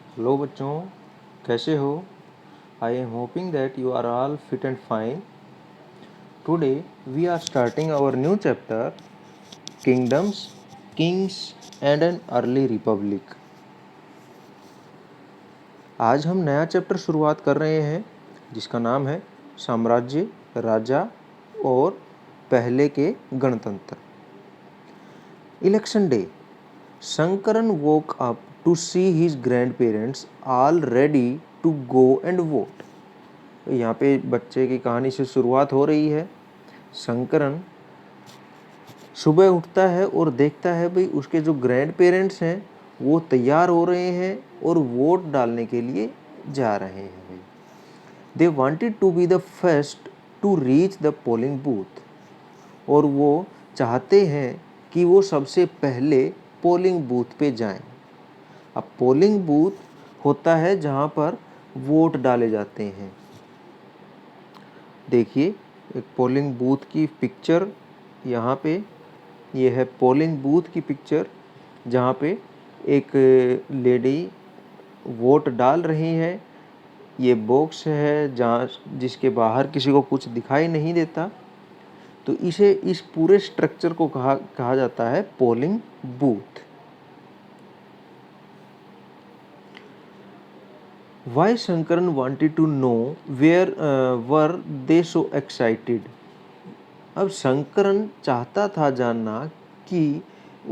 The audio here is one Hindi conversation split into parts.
हेलो बच्चों, कैसे हो? I am hoping that you are all fit and fine. Today we are starting our new chapter, kingdoms, kings and an early republic. आज हम नया चैप्टर शुरुआत कर रहे हैं जिसका नाम है साम्राज्य, राजा और पहले के गणतंत्र. Election day. Shankaran woke up to see his grandparents all ready to go and vote. यहाँ पे बच्चे की कहानी से शुरुआत हो रही है. शंकरन सुबह उठता है और देखता है भाई उसके जो ग्रैंड पेरेंट्स हैं वो तैयार हो रहे हैं और वोट डालने के लिए जा रहे हैं. भाई they wanted to be the first to reach the polling booth. और वो चाहते हैं कि वो सबसे पहले पोलिंग बूथ पे जाएं. अब पोलिंग बूथ होता है जहाँ पर वोट डाले जाते हैं. देखिए एक पोलिंग बूथ की पिक्चर यहाँ पे, ये है पोलिंग बूथ की पिक्चर जहाँ पे एक लेडी वोट डाल रही है. ये बॉक्स है जहाँ जिसके बाहर किसी को कुछ दिखाई नहीं देता, तो इस पूरे स्ट्रक्चर को कहा जाता है polling booth. Why Shankaran wanted to know where were they so excited? अब शंकरन चाहता था जानना कि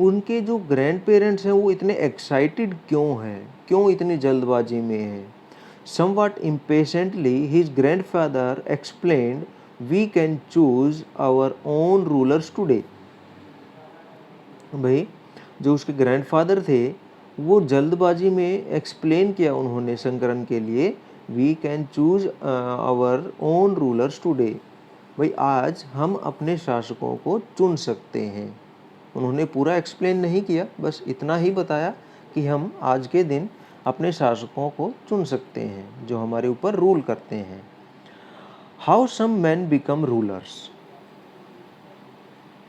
उनके जो ग्रैंड पेरेंट्स हैं वो इतने एक्साइटेड क्यों हैं, क्यों इतनी जल्दबाजी में हैं. Somewhat impatiently, his grandfather explained, "We can choose our own rulers today." भाई जो उसके ग्रैंडफादर थे वो जल्दबाजी में एक्सप्लेन किया उन्होंने शंकरन के लिए, we can choose our own rulers today. भाई आज हम अपने शासकों को चुन सकते हैं. उन्होंने पूरा एक्सप्लेन नहीं किया, बस इतना ही बताया कि हम आज के दिन अपने शासकों को चुन सकते हैं जो हमारे ऊपर रूल करते हैं. How some man become rulers.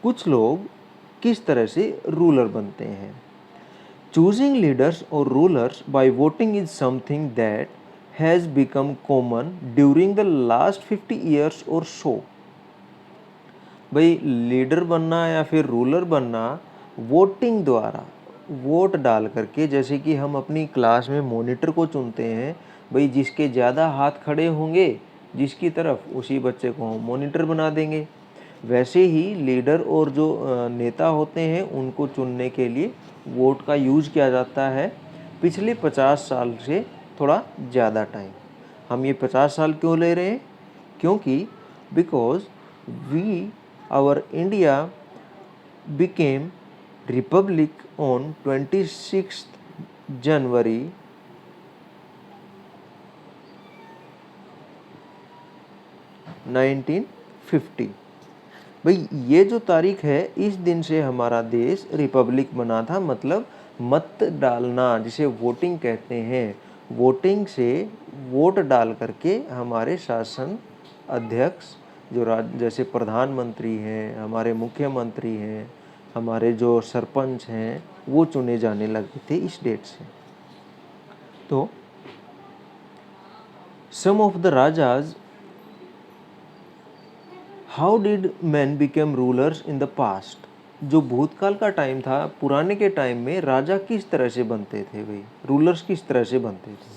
कुछ लोग किस तरह से रूलर बनते हैं. Choosing leaders or rulers by voting is something that has become common during the last 50 years or so. भाई लीडर बनना या फिर रूलर बनना वोटिंग द्वारा, वोट डाल करके, जैसे कि हम अपनी क्लास में मॉनिटर को चुनते हैं. भाई जिसके ज़्यादा हाथ खड़े होंगे जिसकी तरफ, उसी बच्चे को हम मॉनिटर बना देंगे. वैसे ही लीडर और जो नेता होते हैं उनको चुनने के लिए वोट का यूज़ किया जाता है पिछले 50 साल से थोड़ा ज़्यादा टाइम. हम ये 50 साल क्यों ले रहे हैं? क्योंकि because we our India became republic on 26 January 1950. भाई ये जो तारीख है इस दिन से हमारा देश रिपब्लिक बना था. मतलब मत डालना जिसे वोटिंग कहते हैं, वोटिंग से वोट डाल करके हमारे शासन अध्यक्ष जो जैसे प्रधानमंत्री हैं, हमारे मुख्यमंत्री हैं, हमारे जो सरपंच हैं वो चुने जाने लगे थे इस डेट से. तो some of the rajas, how did man become rulers in the past. जो भूतकाल का टाइम था, पुराने के टाइम में राजा किस तरह से बनते थे, भाई रूलर्स किस तरह से बनते थे.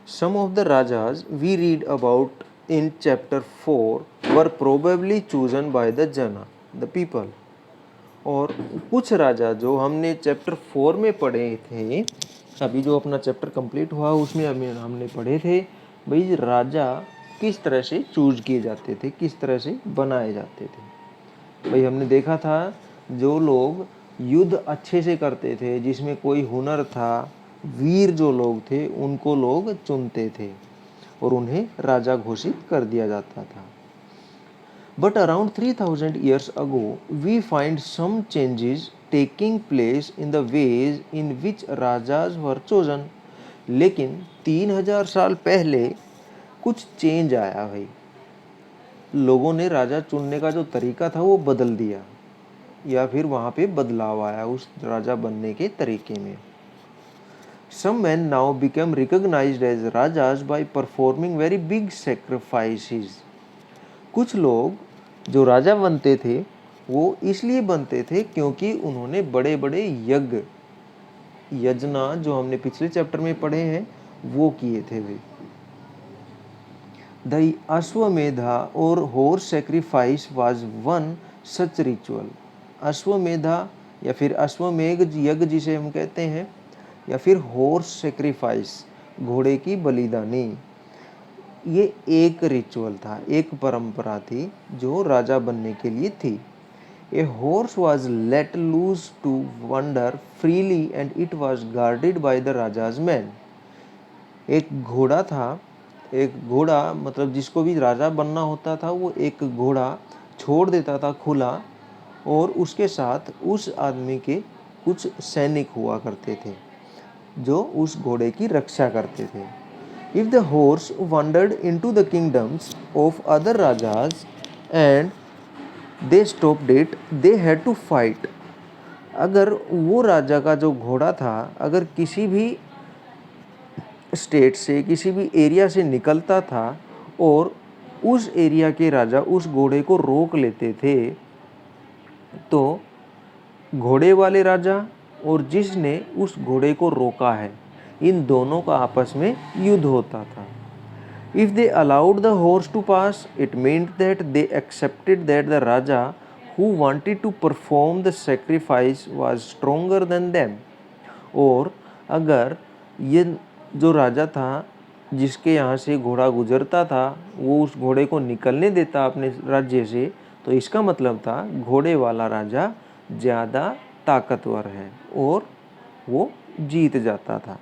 Some of the rajas we read about in chapter 4 were probably chosen by the jana, the people. और कुछ राजा जो हमने चैप्टर 4 में पढ़े थे, अभी जो अपना चैप्टर कंप्लीट हुआ उसमें हमने पढ़े थे भाई राजा किस तरह से चूज किए जाते थे, किस तरह से बनाए जाते थे. भाई हमने देखा था जो लोग युद्ध अच्छे से करते थे, जिसमें कोई हुनर था, वीर जो लोग थे उनको लोग चुनते थे और उन्हें राजा घोषित कर दिया जाता था. But around 3000 years ago, we find some changes taking place in the ways in which rajas were chosen. लेकिन 3000 साल पहले कुछ चेंज आया भाई. लोगों ने राजा चुनने का जो तरीका था वो बदल दिया. या फिर वहाँ पे बदलाव आया उस राजा बनने के तरीके में। Some men now became recognized as rajas by performing very big sacrifices. कुछ लोग जो राजा बनते थे वो इसलिए बनते थे क्योंकि उन्होंने बड़े बड़े यज्ञ यजना जो हमने पिछले चैप्टर में पढ़े हैं वो किए थे वे। द अश्वमेधा और horse sacrifice was one such ritual. Ashvamedha या फिर अश्वमेघ यज्ञ जिसे हम कहते हैं, या फिर हॉर्स सैक्रिफाइस घोड़े की बलिदानी, ये एक रिचुअल था, एक परंपरा थी जो राजा बनने के लिए थी। A horse was let loose to wander freely and it was guarded by the Raja's men. एक घोड़ा था, एक घोड़ा मतलब जिसको भी राजा बनना होता था वो एक घोड़ा छोड़ देता था खुला, और उसके साथ उस आदमी के कुछ सैनिक हुआ करते थे जो उस घोड़े की रक्षा करते थे। If the horse wandered into the kingdoms of other rajas and they stopped it, they had to fight. अगर वो राजा का जो घोड़ा था अगर किसी भी स्टेट से किसी भी एरिया से निकलता था और उस एरिया के राजा उस घोड़े को रोक लेते थे, तो घोड़े वाले राजा और जिसने उस घोड़े को रोका है इन दोनों का आपस में युद्ध होता था। If they allowed the horse to pass, it meant that they accepted that the Raja who wanted to perform the sacrifice was stronger than them. और अगर ये जो राजा था जिसके यहाँ से घोड़ा गुजरता था वो उस घोड़े को निकलने देता अपने राज्य से, तो इसका मतलब था घोड़े वाला राजा ज़्यादा ताकतवर है और वो जीत जाता था।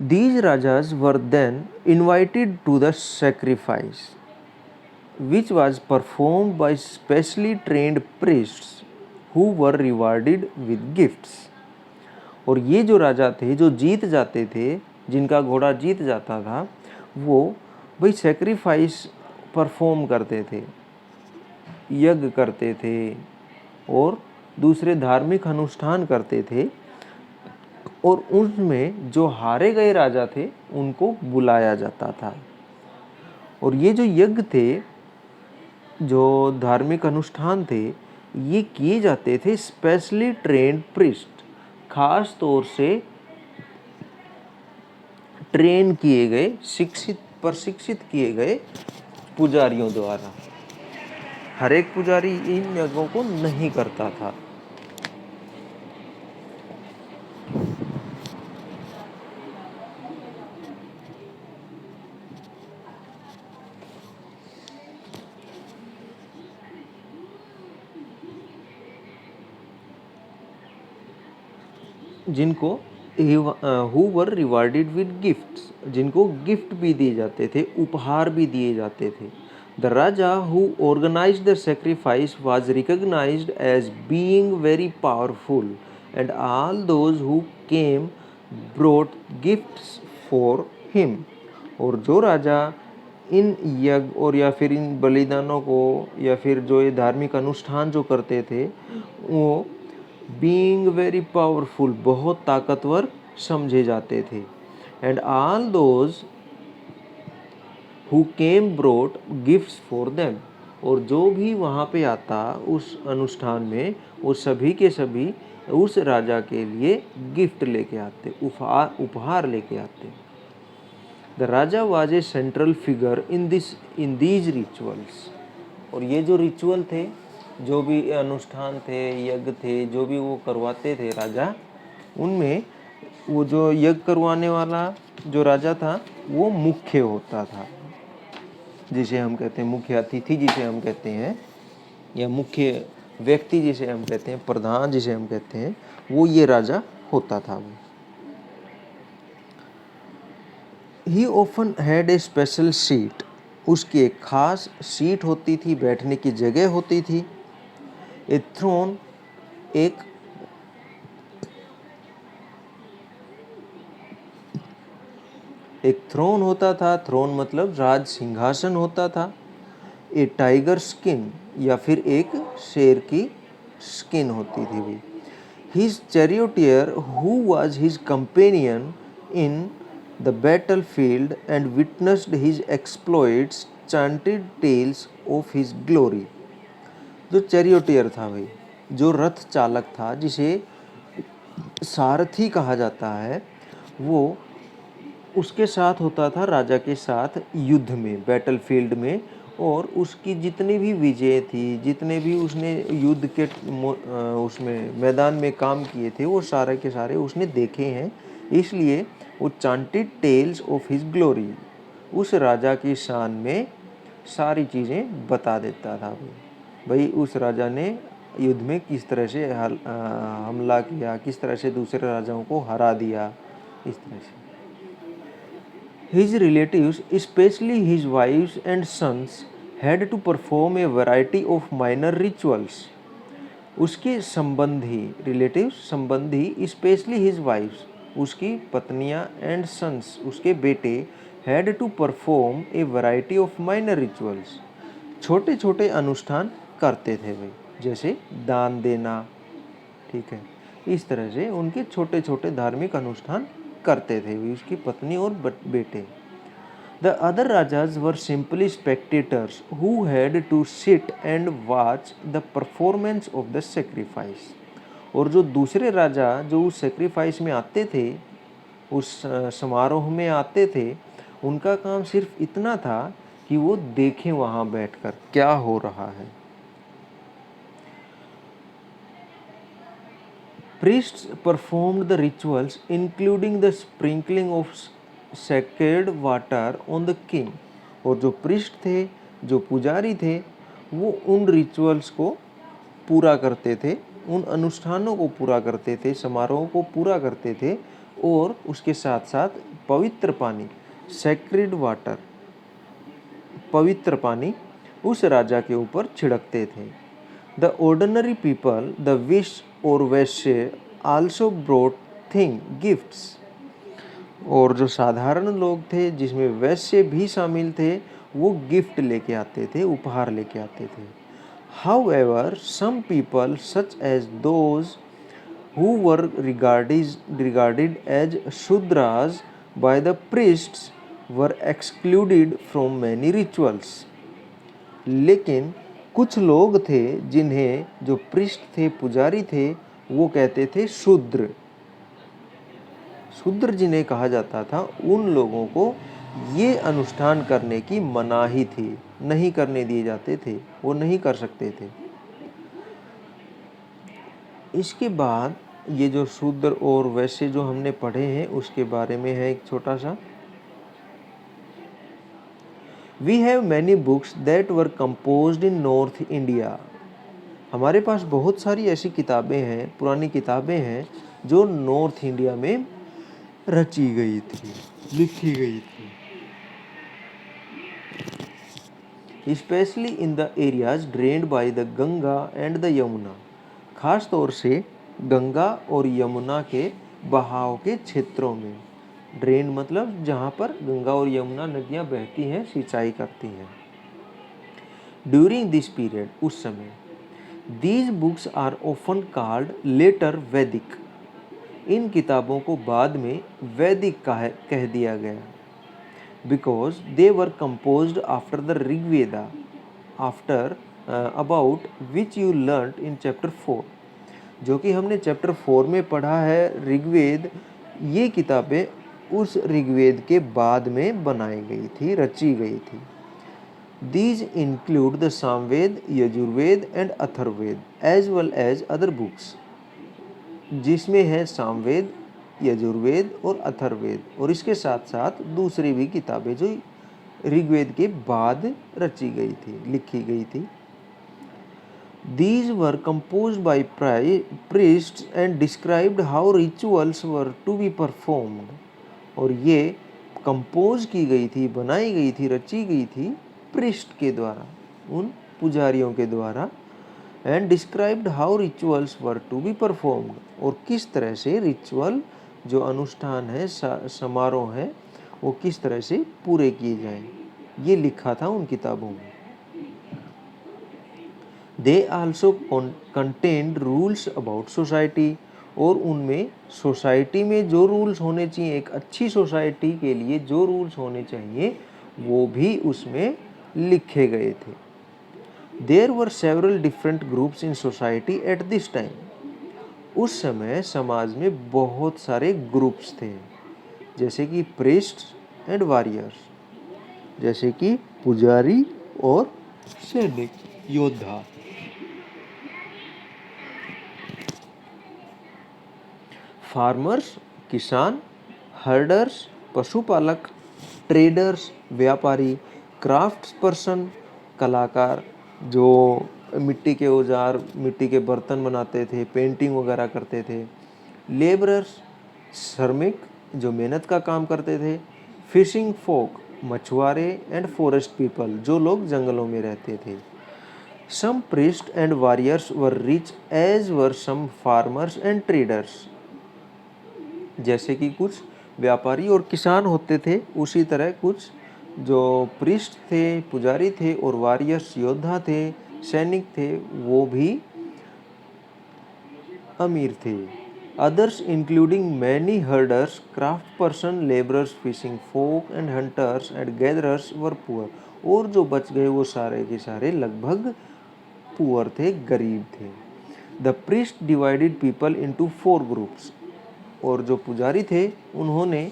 These rajas were then invited to the sacrifice, which was performed by specially trained priests who were rewarded with gifts. और ये जो राजा थे जो जीत जाते थे, जिनका घोड़ा जीत जाता था, वो भाई सैक्रिफाइस परफॉर्म करते थे, यज्ञ करते थे और दूसरे धार्मिक अनुष्ठान करते थे, और उनमें जो हारे गए राजा थे उनको बुलाया जाता था। और ये जो यज्ञ थे, जो धार्मिक अनुष्ठान थे, ये किए जाते थे स्पेशली ट्रेन्ड प्रिस्ट, खास तौर से ट्रेन किए गए, प्रशिक्षित किए गए पुजारियों द्वारा। हर एक पुजारी इन यज्ञों को नहीं करता था। जिनको who were rewarded with gifts, जिनको गिफ्ट भी दिए जाते थे, उपहार भी दिए जाते थे। The Raja who organized the sacrifice was recognized as being very powerful and all those who came brought gifts for him. और जो राजा इन यज्ञ और या फिर इन बलिदानों को या फिर जो ये धार्मिक अनुष्ठान जो करते थे वो बीइंग वेरी पावरफुल, बहुत ताकतवर समझे जाते थे। And all those who came brought gifts for them, और जो भी वहाँ पे आता उस अनुष्ठान में वो सभी के सभी उस राजा के लिए गिफ्ट लेके आते, उपहार लेके आते। The Raja was a central figure in these rituals. और ये जो रिचुअल थे, जो भी अनुष्ठान थे, यज्ञ थे, जो भी वो करवाते थे राजा, उनमें वो जो यज्ञ करवाने वाला जो राजा था वो मुख्य होता था, जिसे हम कहते हैं मुख्य अतिथि जिसे हम कहते हैं, या मुख्य व्यक्ति जिसे हम कहते हैं, प्रधान जिसे हम कहते हैं, वो ये राजा होता था। वो ही often had a special seat, उसकी एक खास सीट होती थी, बैठने की जगह होती थी। ए थ्रोन, एक थ्रोन होता था, थ्रोन मतलब राज सिंहासन होता था। ए टाइगर स्किन, या फिर एक शेर की स्किन होती थी भाई। His charioteer, who was his companion in the battlefield and witnessed his exploits, chanted tales of his glory. जो चैरियोटियर था भाई, जो रथ चालक था, जिसे सारथी कहा जाता है, वो उसके साथ होता था राजा के साथ युद्ध में, बैटलफील्ड में, और उसकी जितनी भी विजय थी, जितने भी उसने युद्ध के उसमें मैदान में काम किए थे, वो सारे के सारे उसने देखे हैं। इसलिए वो chanted tales of his glory, उस राजा की शान में सारी चीज़ें बता देता था भाई। उस राजा ने युद्ध में किस तरह से हमला किया, किस तरह से दूसरे राजाओं को हरा दिया, इस तरह से। His relatives, especially his wives and sons, had to perform a variety of minor rituals. उसके संबंधी, रिलेटिव्स संबंधी, स्पेशली हिज वाइफ्स, उसकी पत्नियां, एंड सन्स, उसके बेटे, had to perform a variety of minor rituals, छोटे छोटे अनुष्ठान करते थे वे, जैसे दान देना, ठीक है, इस तरह से उनके छोटे छोटे धार्मिक अनुष्ठान करते थे वे, उसकी पत्नी और बेटे। The other rajas were simply spectators who had to sit and watch the performance of the sacrifice. और जो दूसरे राजा जो उस सेक्रीफाइस में आते थे, उस समारोह में आते थे, उनका काम सिर्फ इतना था कि वो देखें वहाँ बैठकर क्या हो रहा है। Priests performed the rituals including the sprinkling of sacred water on the king. और जो प्रिस्ट थे, जो पुजारी थे, वो उन रिचुअल्स को पूरा करते थे, उन अनुष्ठानों को पूरा करते थे, समारोह को पूरा करते थे, और उसके साथ साथ पवित्र पानी, सैक्रेड वाटर, पवित्र पानी उस राजा के ऊपर छिड़कते थे। The ordinary people, the vish और वैश्य, आल्सो ब्रोट थिंग गिफ्ट्स। और जो साधारण लोग थे, जिसमें वैश्य भी शामिल थे, वो गिफ्ट लेके आते थे, उपहार लेके आते थे। However some people such as those who were regarded as shudras by the priests were excluded from many rituals. लेकिन कुछ लोग थे जिन्हें, जो प्रीस्ट थे, पुजारी थे, वो कहते थे शूद्र। शूद्र जिन्हें कहा जाता था, उन लोगों को ये अनुष्ठान करने की मनाही थी, नहीं करने दिए जाते थे, वो नहीं कर सकते थे। इसके बाद ये जो शूद्र और वैश्य जो हमने पढ़े हैं, उसके बारे में है एक छोटा सा। We have many books that were composed in North India. हमारे पास बहुत सारी ऐसी किताबें हैं, पुरानी किताबें हैं, जो नॉर्थ इंडिया में रची गई थी, लिखी गई थी। Especially in the areas drained by the Ganga and the Yamuna. खास तौर से गंगा और यमुना के बहाव के क्षेत्रों में। ड्रेन मतलब जहाँ पर गंगा और यमुना नदियाँ बहती हैं, सिंचाई करती हैं। ड्यूरिंग दिस पीरियड, उस समय, these books are often called later Vedic. इन किताबों को बाद में वैदिक कह दिया गया, because they were composed after the Rigveda, after about which you learned in chapter 4, जो कि हमने चैप्टर 4 में पढ़ा है, ऋग्वेद। ये किताबें उस ऋग्वेद के बाद में बनाई गई थी, रची गई थी। These include the Samaveda, Yajurveda and Atharvaveda as well as other books, जिसमें है सामवेद, यजुर्वेद और अथर्ववेद, और इसके साथ साथ दूसरी भी किताबें जो ऋग्वेद के बाद रची गई थी, लिखी गई थी। These were composed by priests and described how rituals were to be performed. और ये कंपोज की गई थी, बनाई गई थी, रची गई थी प्रिस्ट के द्वारा, उन पुजारियों के द्वारा। And described how rituals were to be performed, और किस तरह से रिचुअल, जो अनुष्ठान है, समारोह है, वो किस तरह से पूरे किए जाएं, ये लिखा था उन किताबों में। They also contained rules about society, और उनमें सोसाइटी में जो रूल्स होने चाहिए, एक अच्छी सोसाइटी के लिए जो रूल्स होने चाहिए वो भी उसमें लिखे गए थे। There were several different groups in society at this time. उस समय समाज में बहुत सारे ग्रुप्स थे, जैसे कि प्रीस्ट्स एंड वॉरियर्स, जैसे कि पुजारी और सैनिक योद्धा। फार्मर्स किसान, हर्डर्स पशुपालक, ट्रेडर्स व्यापारी, क्राफ्ट्स पर्सन कलाकार जो मिट्टी के औजार, मिट्टी के बर्तन बनाते थे, पेंटिंग वगैरह करते थे, लेबरर्स श्रमिक जो मेहनत का काम करते थे, फिशिंग फोक मछुआरे, एंड फॉरेस्ट पीपल जो लोग जंगलों में रहते थे। Some priest and warriors were rich as were some farmers and traders. जैसे कि कुछ व्यापारी और किसान होते थे, उसी तरह कुछ जो प्रीस्ट थे, पुजारी थे, और वॉरियर्स योद्धा थे, सैनिक थे, वो भी अमीर थे। Others including many herders, craft person, labourers, fishing folk and hunters and gatherers were poor. और जो बच गए वो सारे के सारे लगभग पुअर थे, गरीब थे। The priest divided people into 4 groups. और जो पुजारी थे उन्होंने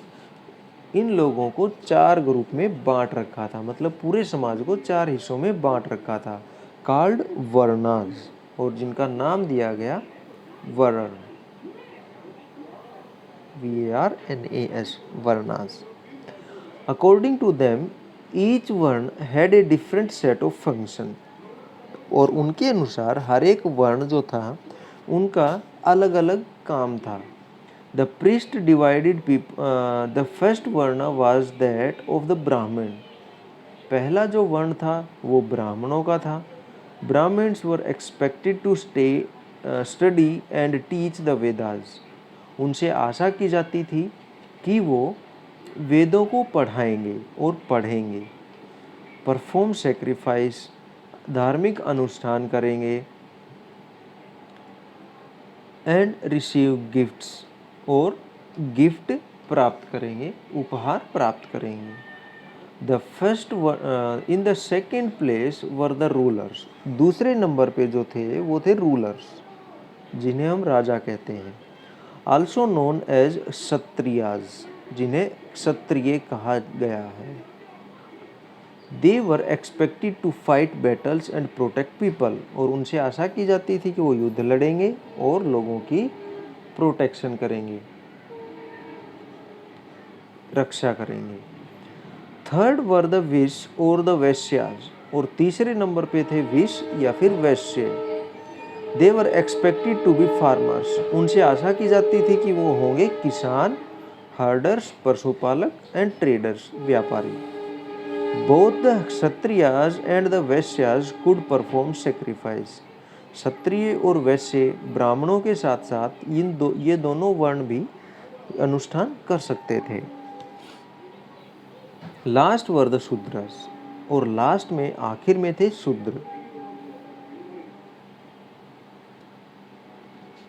इन लोगों को 4 ग्रुप में बांट रखा था, मतलब पूरे समाज को 4 हिस्सों में बांट रखा था, कॉल्ड वर्णाज, और जिनका नाम दिया गया वर्ण, VARNAS, varnas. According to them each varna had a different set of function. और उनके अनुसार हर एक वर्ण जो था उनका अलग अलग काम था। The priest divided the first varna was that of the Brahmin. पहला जो वर्ण था वो ब्राह्मणों का था। Brahmins were expected to study and teach the Vedas. उनसे आशा की जाती थी कि वो वेदों को पढ़ाएंगे और पढ़ेंगे। परफॉर्म सेक्रीफाइस, धार्मिक अनुष्ठान करेंगे, एंड रिसीव गिफ्ट्स, और गिफ्ट प्राप्त करेंगे, उपहार प्राप्त करेंगे। The first in the second place were the rulers. दूसरे नंबर पे जो थे वो थे रूलर्स, जिन्हें हम राजा कहते हैं। आल्सो नोन एज क्षत्रियाज, जिन्हें क्षत्रिय कहा गया है। They were expected to fight battles and protect people. और उनसे आशा की जाती थी कि वो युद्ध लड़ेंगे और लोगों की प्रोटेक्शन करेंगे, रक्षा करेंगे। थर्ड वर द विश और द वैश्याज। और तीसरे नंबर पे थे विश या फिर वैश्य। They were expected to be farmers. उनसे आशा की जाती थी कि वो होंगे किसान, हर्डर्स पशुपालक, एंड ट्रेडर्स व्यापारी। Both the kshatriyas and the vaishyas could perform sacrifice. क्षत्रिय और वैश्य ब्राह्मणों के साथ साथ ये दोनों वर्ण भी अनुष्ठान कर सकते थे। Last were the Shudras. और लास्ट में आखिर में थे शूद्र,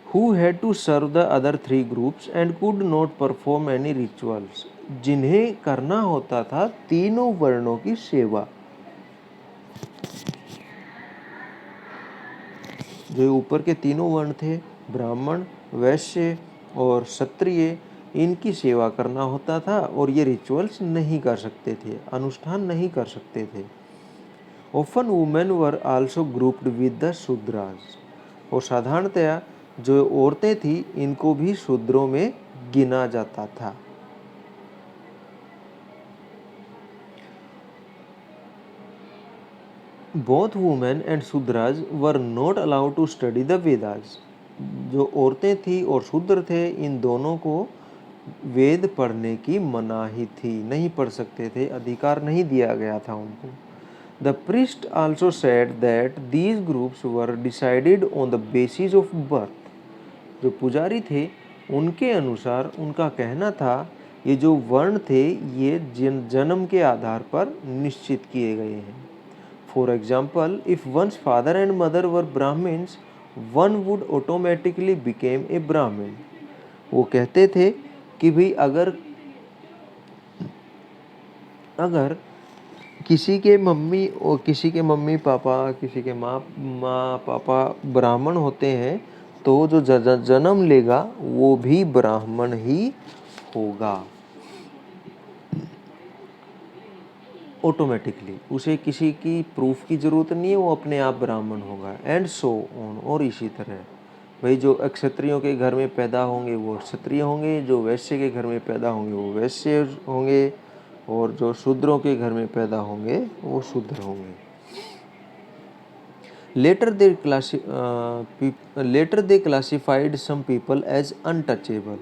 who had to serve the other 3 groups and could not perform any rituals. जिन्हें करना होता था तीनों वर्णों की सेवा। जो ऊपर के तीनों वर्ण थे, ब्राह्मण, वैश्य और क्षत्रिय, इनकी सेवा करना होता था और ये रिचुअल्स नहीं कर सकते थे, अनुष्ठान नहीं कर सकते थे। Often women were also grouped with the Shudras. और साधारणतया जो औरतें थी इनको भी शूद्रों में गिना जाता था। Both women and shudras were not allowed to study the Vedas. जो औरतें थी और शूद्र थे, इन दोनों को वेद पढ़ने की मनाही थी, नहीं पढ़ सकते थे, अधिकार नहीं दिया गया था उनको। The priest also said that these groups were decided on the basis of birth. जो पुजारी थे उनके अनुसार उनका कहना था ये जो वर्ण थे ये जन्म के आधार पर निश्चित किए गए हैं। For example, if one's father and mother were Brahmins, one would automatically become a Brahmin. वो कहते थे कि भाई अगर अगर किसी के मम्मी और किसी के मम्मी पापा किसी के माँ पापा ब्राह्मण होते हैं तो जो जन्म लेगा वो भी ब्राह्मण ही होगा ऑटोमेटिकली, उसे किसी की प्रूफ की जरूरत नहीं है, वो अपने आप ब्राह्मण होगा। एंड सो ऑन, और इसी तरह भाई जो क्षत्रियों के घर में पैदा होंगे वो क्षत्रिय होंगे, जो वैश्य के घर में पैदा होंगे वो वैश्य होंगे, और जो शूद्रों के घर में पैदा होंगे वो शूद्र होंगे। Later they classified some people as untouchable,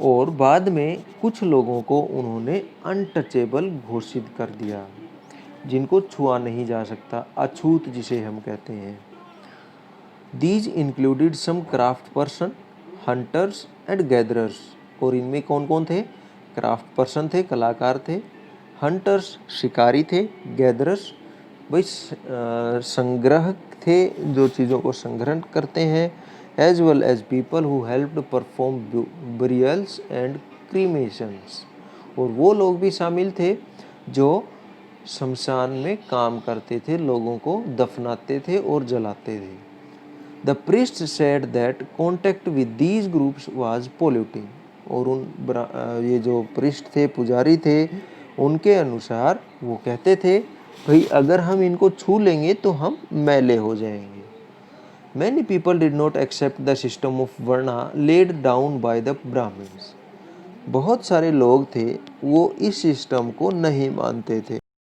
और बाद में कुछ लोगों को उन्होंने अनटचेबल घोषित कर दिया, जिनको छुआ नहीं जा सकता, अछूत जिसे हम कहते हैं। These included some craft person, hunters and gatherers, और इनमें कौन कौन थे? क्राफ्ट पर्सन थे, कलाकार थे, हंटर्स शिकारी थे, गैदरर्स भाई संग्रह थे, जो चीज़ों को संग्रहण करते हैं, as well as people who helped perform burials and cremations, और वो लोग भी शामिल थे जो शमशान में काम करते थे, लोगों को दफनाते थे और जलाते थे। The priest said that contact with these groups was polluting, और ये जो प्रीस्ट थे, पुजारी थे, उनके अनुसार वो कहते थे भाई अगर हम इनको छू लेंगे तो हम मैले हो जाएंगे। Many people did not accept the system of varna laid down by the Brahmins. बहुत सारे लोग थे वो इस सिस्टम को नहीं मानते थे